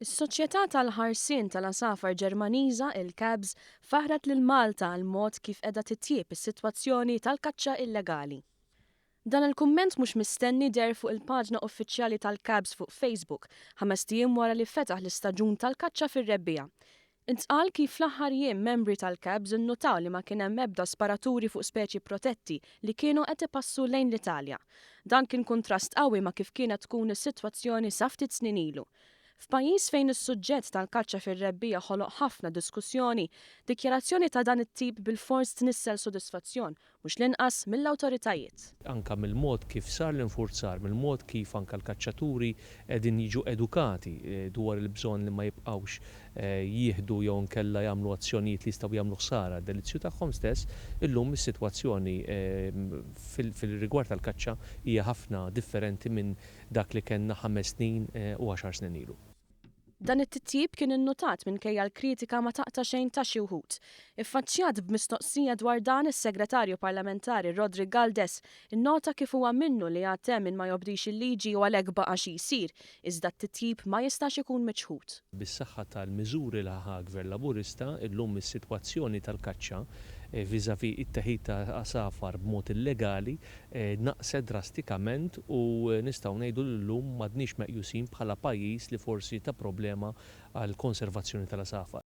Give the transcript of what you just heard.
Is-Soċjetà tal-Ħarsien tal-Asafar Ġermaniża il-CABS faħret lil Malta għal mod kif qiegħda titjieb is-sitwazzjoni tal-kaċċa illegali. Dan il-kumment mhux mistenni der fuq il-paġna uffiċjali tal-CABS fuq Facebook 5 ijiem wara li fetaħ l-istaġun tal-kaċċa fir-rebbija. Intqal kif fl-aħħar jiem membri tal-CABS innutaw li ma kien hemm ebda sparaturi fuq speċi protetti li kienu qed ipassu lejn l-Italja. Dan kien kontrast qawwi ma kif kienet tkun is-sitwazzjoni sa ftit snin ilu. F'pajjiż fejn is-suġġett tal-kaċċa fir-rebbija ħoloq ħafna diskussjoni, dikjarazzjoni ta' dan it-tip bil-fors tnissel sodisfazzjon mhux l-inqas mill-awtoritajiet. Anka mill-mod kif sar l-infurzar, mill-mod kif anka l-kaċċaturi qegħdin jiġu edukati dwar il-bżonn li ma jibqgħux jieħdu jew nkella jagħmlu azzjonijiet li jistgħu jagħmlu ħsara d-delizzju tagħhom stess, illum is-sitwazzjoni fil-rigward tal-kaċċa hija ħafna differenti minn dak li kellna 5 snin u 10 snin ilu. Dan it-titjib kien innotat minkejja l-kritika ma taqta' xejn ta' xi wħud. Iffaċċjat b'mistoqsija dwar dan is-Segretarju Parlamentari Rodri Galdes innota kif huwa minnu li għad min ma jobdix il-liġi u għalhekk baqa' xi jsir, iżda t-titjib ma jistax ikun miċħud. Bis-saħħa tal-miżuri li ħa Gvern Laburista illum is-sitwazzjoni tal-kaċċa viżavi it-teħid ta' asafar b'mod illegali naqset drastikament u nistgħu ngħidu llum m'għadniex meqjusin bħala pajjiż li forsi ta' problema għall konservazzjoni tal-asafar.